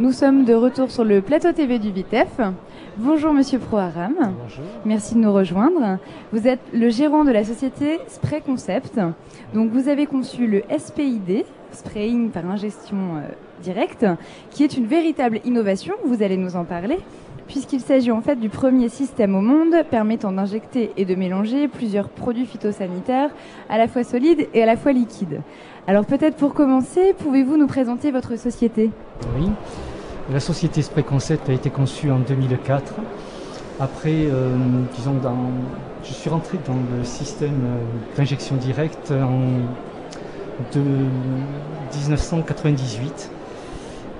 Nous sommes de retour sur le plateau TV du Vitef. Bonjour Monsieur Proharam. Bonjour. Merci de nous rejoindre. Vous êtes le gérant de la société Spray Concept. Donc vous avez conçu le SPID, Spraying par ingestion directe, qui est une véritable innovation, vous allez nous en parler, puisqu'il s'agit en fait du premier système au monde permettant d'injecter et de mélanger plusieurs produits phytosanitaires à la fois solides et à la fois liquides. Alors peut-être pour commencer, pouvez-vous nous présenter votre société ? Oui, la société Spray Concept a été conçue en 2004. Après, je suis rentré dans le système d'injection directe en 1998.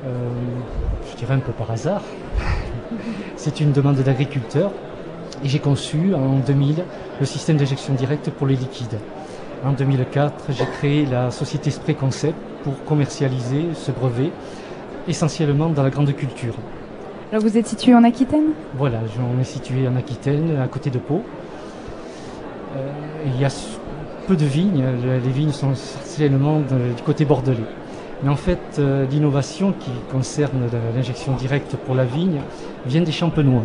Je dirais un peu par hasard. C'est une demande d'agriculteur et j'ai conçu en 2000 le système d'injection directe pour les liquides. En 2004, j'ai créé la société Spray Concept pour commercialiser ce brevet essentiellement dans la grande culture. Alors vous êtes situé en Aquitaine ? Voilà, on est situé en Aquitaine, à côté de Pau. Il y a peu de vignes, les vignes sont essentiellement du côté bordelais. Mais en fait, l'innovation qui concerne l'injection directe pour la vigne vient des Champenois.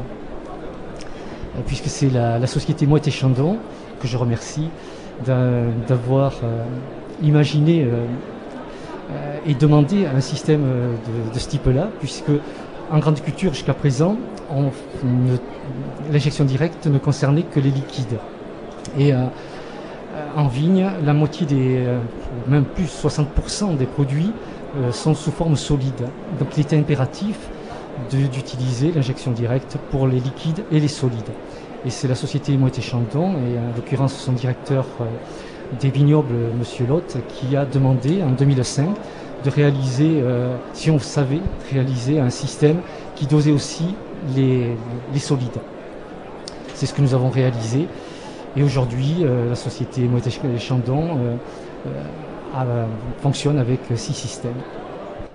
Puisque c'est la société Moët et Chandon, que je remercie, d'avoir imaginé et demandé un système de ce type-là, puisque en grande culture jusqu'à présent, l'injection directe ne concernait que les liquides. Et en vigne, la moitié même plus 60% des produits sont sous forme solide. Donc il était impératif d'utiliser l'injection directe pour les liquides et les solides. Et c'est la société Moët et Chandon, et en l'occurrence son directeur des vignobles, M. Lotte, qui a demandé en 2005 de réaliser, si on savait, réaliser un système qui dosait aussi les solides. C'est ce que nous avons réalisé. Et aujourd'hui, la société Moët et Chandon fonctionne avec 6 systèmes.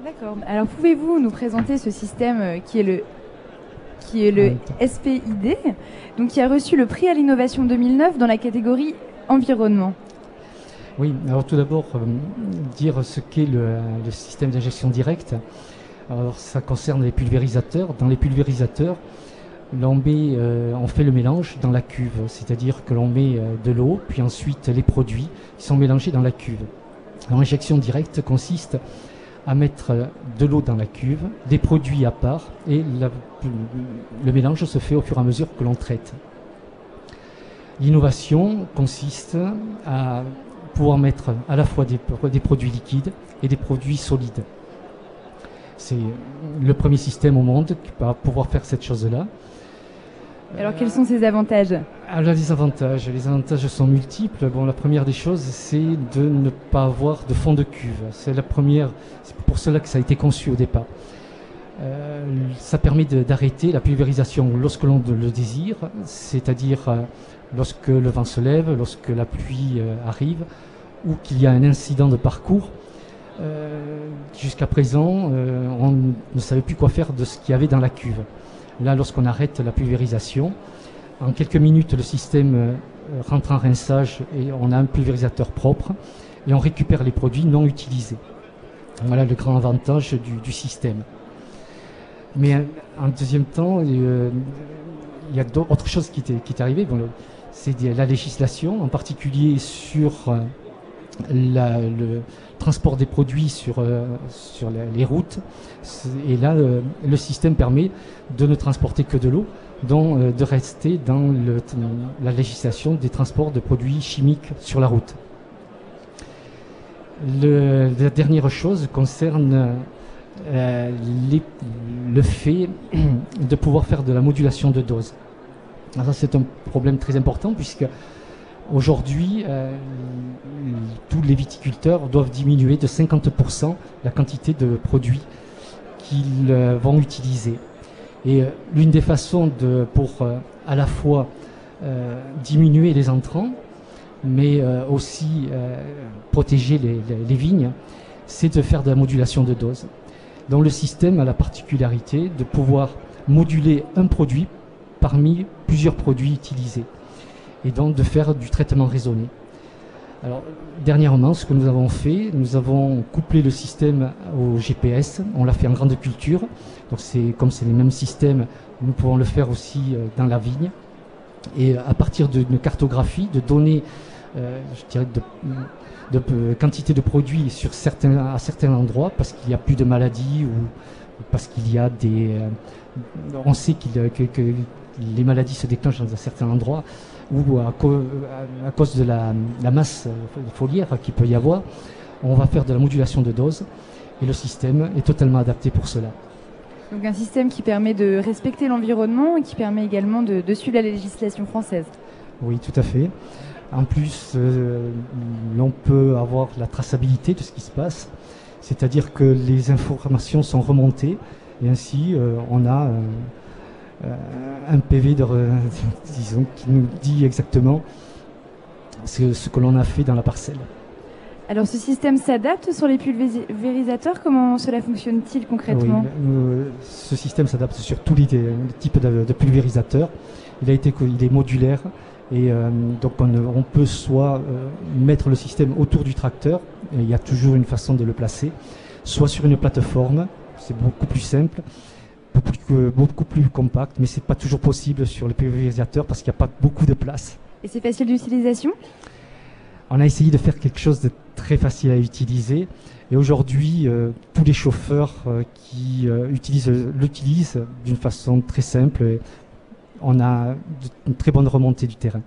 D'accord. Alors pouvez-vous nous présenter ce système qui est le SPID, donc qui a reçu le prix à l'innovation 2009 dans la catégorie environnement. Oui, alors tout d'abord, dire ce qu'est le système d'injection directe. Alors ça concerne les pulvérisateurs. Dans les pulvérisateurs, on fait le mélange dans la cuve, c'est-à-dire que l'on met de l'eau, puis ensuite les produits qui sont mélangés dans la cuve. L'injection directe consiste à mettre de l'eau dans la cuve, des produits à part, et le mélange se fait au fur et à mesure que l'on traite. L'innovation consiste à pouvoir mettre à la fois des produits liquides et des produits solides. C'est le premier système au monde qui va pouvoir faire cette chose-là. Alors quels sont ses avantages ? Alors, les avantages sont multiples. Bon, la première des choses, c'est de ne pas avoir de fond de cuve. C'est pour cela que ça a été conçu au départ. Ça permet d'arrêter la pulvérisation lorsque l'on le désire, c'est-à-dire lorsque le vent se lève, lorsque la pluie arrive, ou qu'il y a un incident de parcours. Jusqu'à présent, on ne savait plus quoi faire de ce qu'il y avait dans la cuve. Là, lorsqu'on arrête la pulvérisation, en quelques minutes, le système rentre en rinçage et on a un pulvérisateur propre et on récupère les produits non utilisés. Voilà le grand avantage du système. Mais en deuxième temps, il y a autre chose qui est arrivée. Bon, c'est la législation, en particulier sur le transport des produits sur les routes. Et là, le système permet de ne transporter que de l'eau, donc de rester dans la législation des transports de produits chimiques sur la route. La dernière chose concerne le fait de pouvoir faire de la modulation de dose. Alors ça, c'est un problème très important puisque aujourd'hui, tous les viticulteurs doivent diminuer de 50% la quantité de produits qu'ils vont utiliser. Et l'une des façons pour à la fois diminuer les entrants, mais aussi protéger les vignes, c'est de faire de la modulation de dose. Donc le système a la particularité de pouvoir moduler un produit parmi plusieurs produits utilisés, et donc de faire du traitement raisonné. Alors, dernièrement, ce que nous avons fait, nous avons couplé le système au GPS. On l'a fait en grande culture. Donc, comme c'est les mêmes systèmes, nous pouvons le faire aussi dans la vigne. Et à partir d'une cartographie, de données, je dirais, de quantité de produits à certains endroits, parce qu'il n'y a plus de maladies ou parce qu'il y a on sait que les maladies se déclenchent dans un certain endroit, ou à cause de la masse foliaire qu'il peut y avoir, on va faire de la modulation de dose et le système est totalement adapté pour cela. Donc un système qui permet de respecter l'environnement et qui permet également de suivre la législation française. Oui, tout à fait. En plus, l'on peut avoir la traçabilité de ce qui se passe, c'est-à-dire que les informations sont remontées et ainsi on a un PV disons, qui nous dit exactement ce que l'on a fait dans la parcelle. Alors ce système s'adapte sur les pulvérisateurs, comment cela fonctionne-t-il concrètement? Oui, ce système s'adapte sur tous les types de pulvérisateurs. Il est modulaire et donc on peut soit mettre le système autour du tracteur, et il y a toujours une façon de le placer, soit sur une plateforme, c'est beaucoup plus simple, beaucoup plus compact, mais c'est pas toujours possible sur le pulvérisateur parce qu'il n'y a pas beaucoup de place. Et c'est facile d'utilisation? On a essayé de faire quelque chose de très facile à utiliser et aujourd'hui tous les chauffeurs qui l'utilisent d'une façon très simple et on a une très bonne remontée du terrain.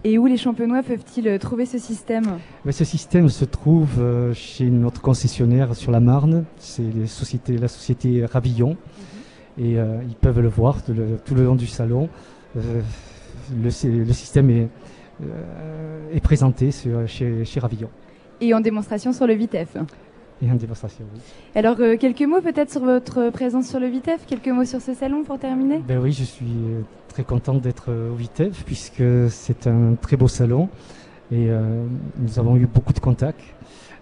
Et où les Champenois peuvent-ils trouver ce système? Ce système se trouve chez notre concessionnaire sur la Marne, c'est la société Ravillon, et ils peuvent le voir tout le long du salon. Le système est présenté chez Ravillon. Et en démonstration sur le Vitef. Et en démonstration, oui. Alors, quelques mots peut-être sur votre présence sur le Vitef, quelques mots sur ce salon pour terminer? Ben oui, je suis très content d'être au Vitef puisque c'est un très beau salon et nous avons eu beaucoup de contacts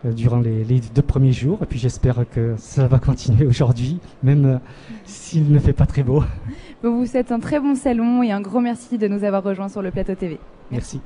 durant les 2 premiers jours et puis j'espère que ça va continuer aujourd'hui, même s'il ne fait pas très beau. Vous souhaitez un très bon salon et un gros merci de nous avoir rejoints sur le plateau TV. Merci.